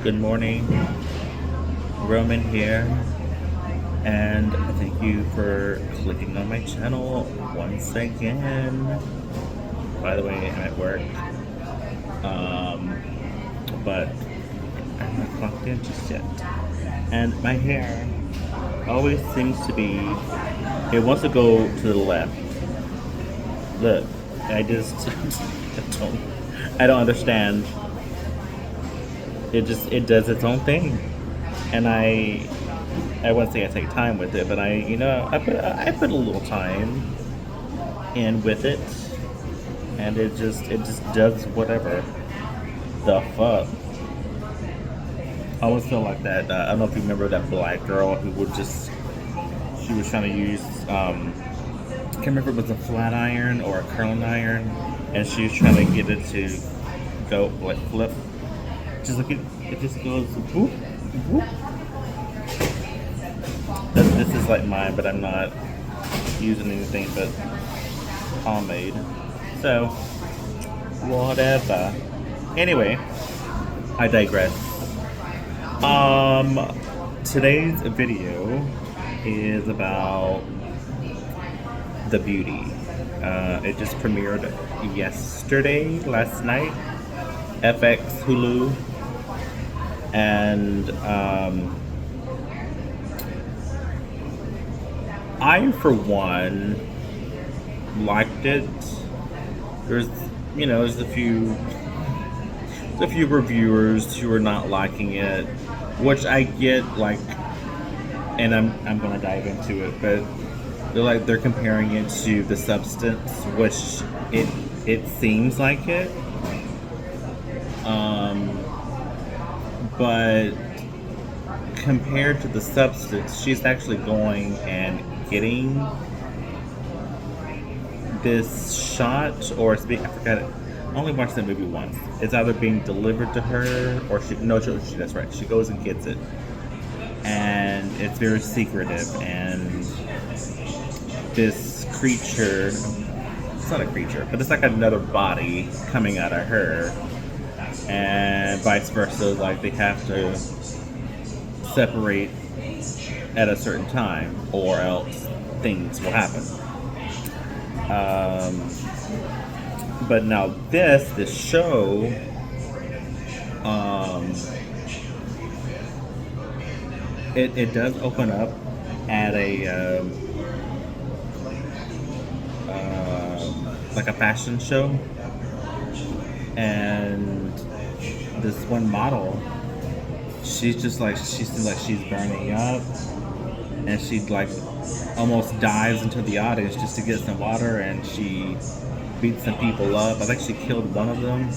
Good morning, Roman here, and thank you for clicking on my channel once again. By the way, I'm at work, um, but I'm not clocked in just yet. And my hair always seems to be, it wants to go to the left. Look, I just I don't understand. It does its own thing, and I wouldn't say I take time with it, but I put a little time in with it, and it just does whatever the fuck. I always feel like that. I don't know if you remember that black girl who would just she was trying to use I can't remember if it was a flat iron or a curling iron, and she was trying to get it to go like flip. Just look at it, just goes whoop whoop. This is like mine, but I'm not using anything but pomade. So, whatever. Anyway, I digress. Today's video is about The Beauty. It just premiered last night, FX, Hulu, and I, for one, liked it. There's, there's a few reviewers who are not liking it, which I get, like, and I'm gonna dive into it, but they're comparing it to The Substance, which it seems like it, but compared to The Substance, she's actually going and getting this shot, or it's being, I forgot it. I only watched that movie once. It's either being delivered to her, or that's right. She goes and gets it, and it's very secretive. And this creature, it's not a creature, but it's like another body coming out of her, and vice versa. Like they have to separate at a certain time, or else things will happen. But now this show, it does open up at a like a fashion show, and this one model, she seems like she's burning up, and she like almost dives into the audience just to get some water, and she beats some people up. I think she killed one of them,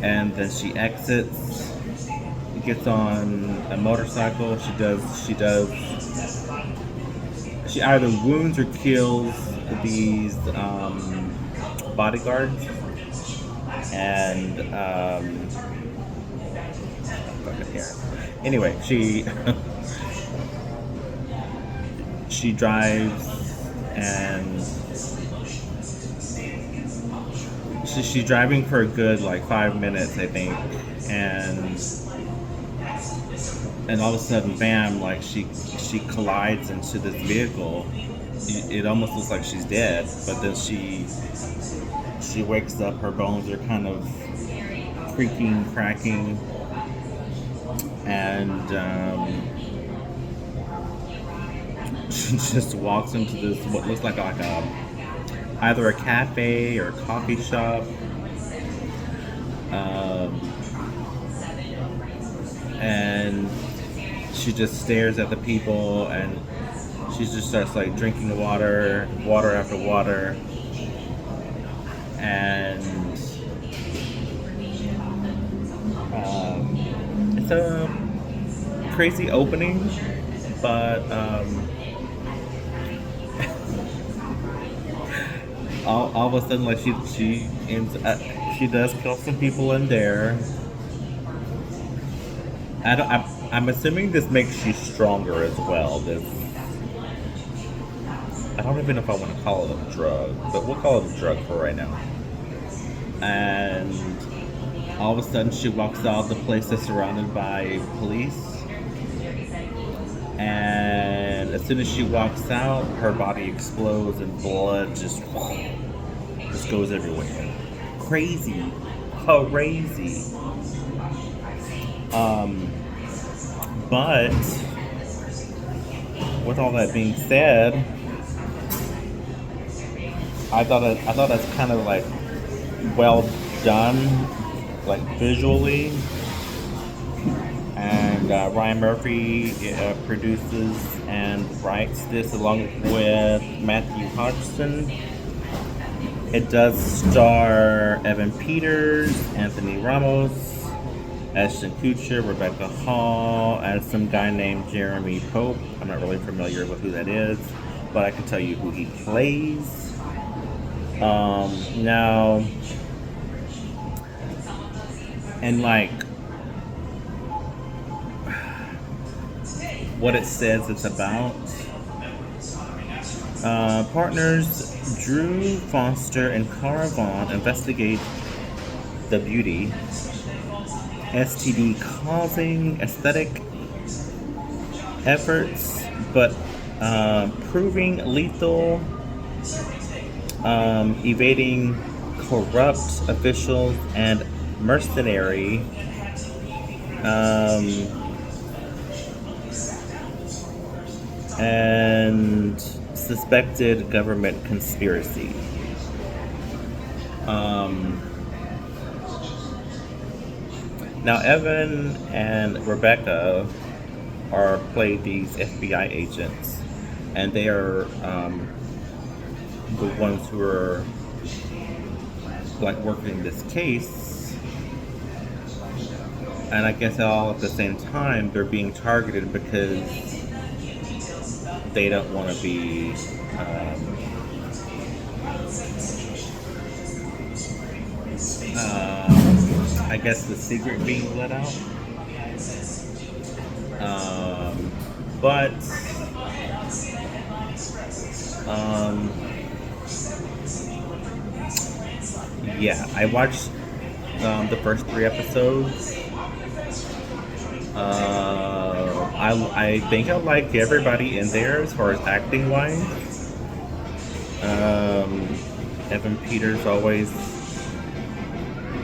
and then she exits, gets on a motorcycle. She either wounds or kills these bodyguards, and fucking hair. Anyway, she drives, and she's driving for a good like 5 minutes, I think, and all of a sudden, bam! Like she collides into this vehicle. It almost looks like she's dead, but then she wakes up. Her bones are kind of creaking, cracking, and she just walks into this what looks like either a cafe or a coffee shop, and she just stares at the people, and she just starts like drinking water after water, and it's a crazy opening, but all of a sudden, like she does kill some people in there. I'm assuming this makes you stronger as well. I don't even know if I want to call it a drug, but we'll call it a drug for right now. And All of a sudden, she walks out. The place is surrounded by police, and as soon as she walks out, her body explodes and blood just goes everywhere. Crazy, crazy. But with all that being said, I thought that's kind of like well done, like visually. And Ryan Murphy produces and writes this along with Matthew Hodgson. It does star Evan Peters, Anthony Ramos, Ashton Kutcher, Rebecca Hall, and some guy named Jeremy Pope. I'm not really familiar with who that is, but I can tell you who he plays. Now, and like what it says it's about. Partners Drew Foster and Cara Vaughn investigate the beauty STD causing aesthetic efforts, but proving lethal, evading corrupt officials and mercenary and suspected government conspiracy. Now, Evan and Rebecca are play these FBI agents, and they are the ones who are like working this case. And I guess all at the same time, they're being targeted because they don't want to be I guess the secret being let out. But yeah, I watched the first 3 episodes. I think I like everybody in there as far as acting wise. Evan Peters always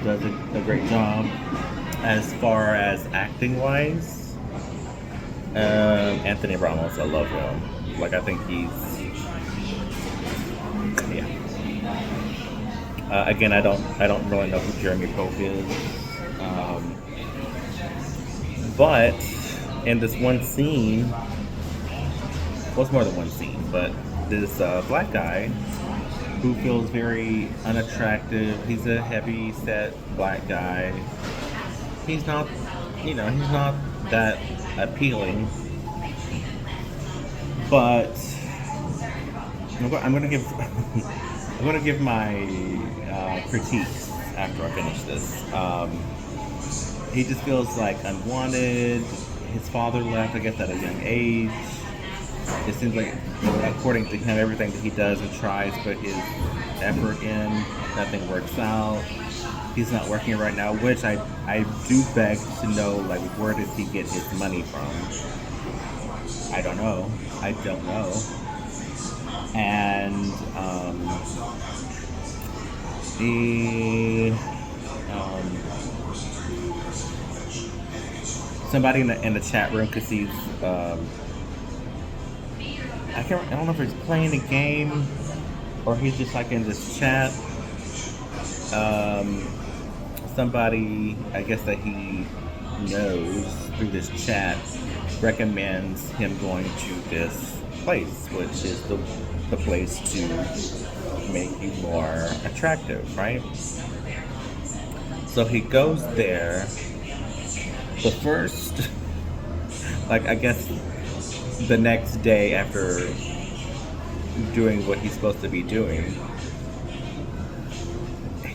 does a great job as far as acting wise. Anthony Ramos, I love him. Like, I think he's, yeah. Again, I don't really know who Jeremy Pope is. But in this one scene, well, it's more than one scene, but this black guy who feels very unattractive. He's a heavy set black guy. He's not, he's not that appealing. But I'm gonna give I'm gonna give my critiques after I finish this. He just feels like unwanted. His father left, I guess, at a young age. It seems like, according to him, everything that he does and tries to put his effort in, nothing works out. He's not working right now, which I do beg to know, like, where does he get his money from? I don't know. And somebody in the chat room, because he's I don't know if he's playing a game or he's just like in this chat. Somebody, I guess, that he knows through this chat recommends him going to this place, which is the place to make you more attractive, right? So he goes there. The first, like, I guess the next day after doing what he's supposed to be doing,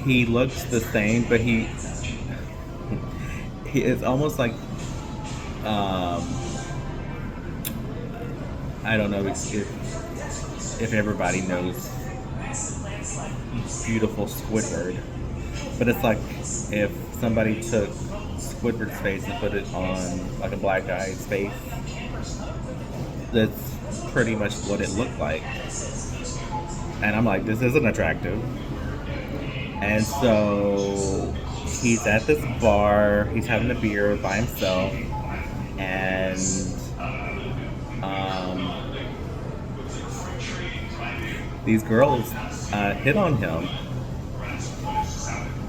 he looks the same, but he is almost like, I don't know if everybody knows Beautiful Squidward, but it's like if somebody took Squidward's face and put it on like a black guy's face. That's pretty much what it looked like. And I'm like, this isn't attractive. And so he's at this bar, he's having a beer by himself, and these girls hit on him.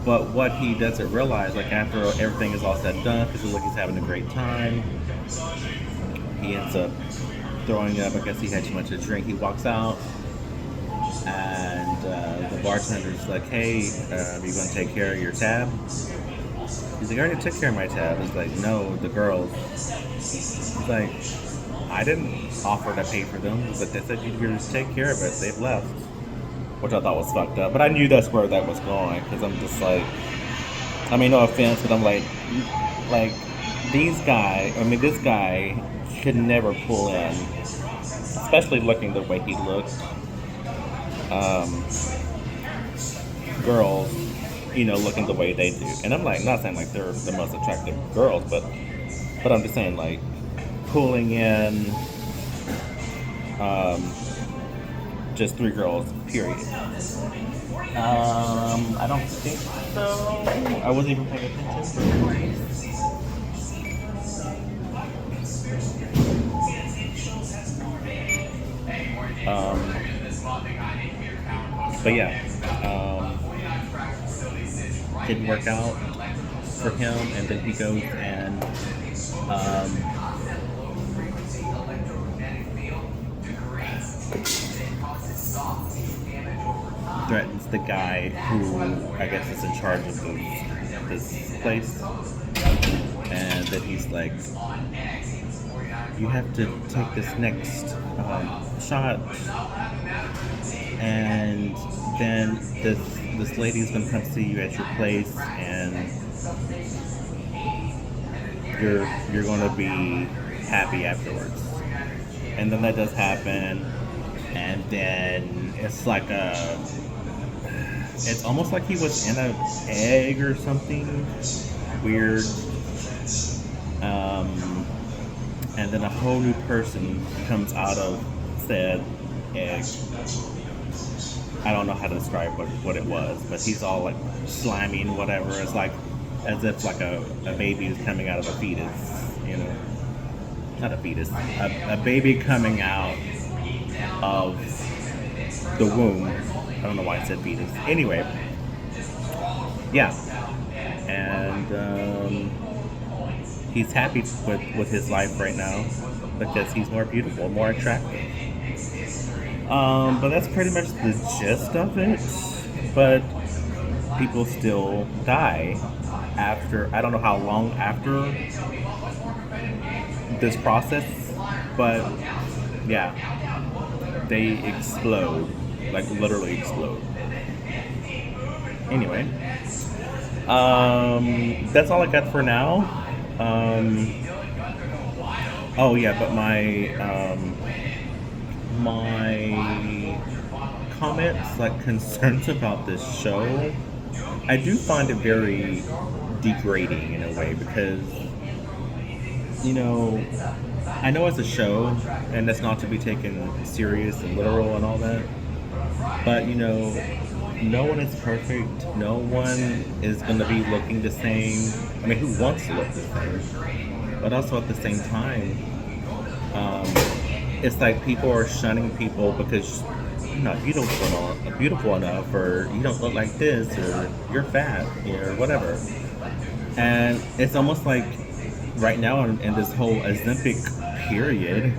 But what he doesn't realize, like after everything is all said and done, because like he's having a great time, he ends up throwing up. I guess he had too much to drink. He walks out, and the bartender's like, "Hey, are you going to take care of your tab?" He's like, "I already took care of my tab." He's like, "No, the girls." He's like, "I didn't offer to pay for them, but they said you'd just take care of it. They've left." Which I thought was fucked up. But I knew that's where that was going, because I'm just like, I mean, no offense, but I'm like, this guy could never pull in, especially looking the way he looked. Girls, looking the way they do. And I'm like, not saying like they're the most attractive girls, but I'm just saying like pulling in just 3 girls, period. I don't think so. I wasn't even paying attention. But yeah, didn't work out for him, and then he goes and threatens the guy who I guess is in charge of this place, and then he's like, "You have to take this next shot," and then this lady's gonna come see you at your place, and you're gonna be happy afterwards. And then that does happen, and then it's like it's almost like he was in an egg or something weird. And then a whole new person comes out of said egg. I don't know how to describe what it was, but he's all like slimy and whatever. It's like as if like a baby is coming out of a fetus, Not a fetus, a baby coming out of the womb. I don't know why I said fetus. Anyway, yeah, and he's happy with his life right now because he's more beautiful, more attractive. But that's pretty much the gist of it. But people still die after, I don't know how long after this process, but yeah, they explode, like literally explode. Anyway, that's all I got for now. Oh yeah, but my comments, like concerns about this show, I do find it very degrading in a way because, I know it's a show and it's not to be taken serious and literal and all that, but no one is perfect. No one is going to be looking the same. I mean, who wants to look the same? But also at the same time, it's like people are shunning people because you're not beautiful enough, or you don't look like this, or you're fat, or whatever. And it's almost like right now in this whole Ozempic period,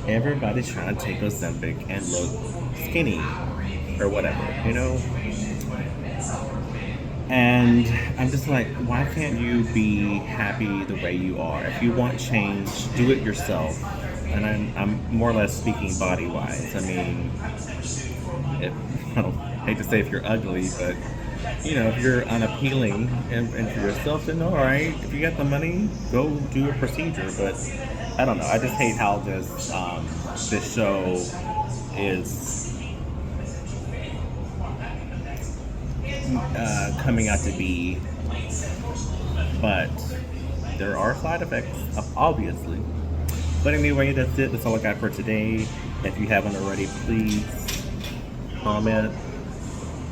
everybody's trying to take Ozempic and look skinny or whatever, And I'm just like, why can't you be happy the way you are? If you want change, do it yourself. And I'm more or less speaking body-wise. I mean, I hate to say if you're ugly, but if you're unappealing and for yourself, then all right. If you got the money, go do a procedure. But I don't know. I just hate how this show is coming out to be but there are side effects, obviously. But anyway, that's it. That's all I got for today. If you haven't already, please comment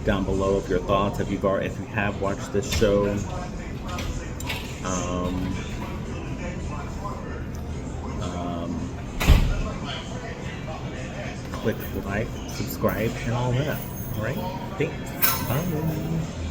down below of your thoughts. If if you have watched this show, um, um, click like, subscribe, and all that. All right. Thanks. Bye.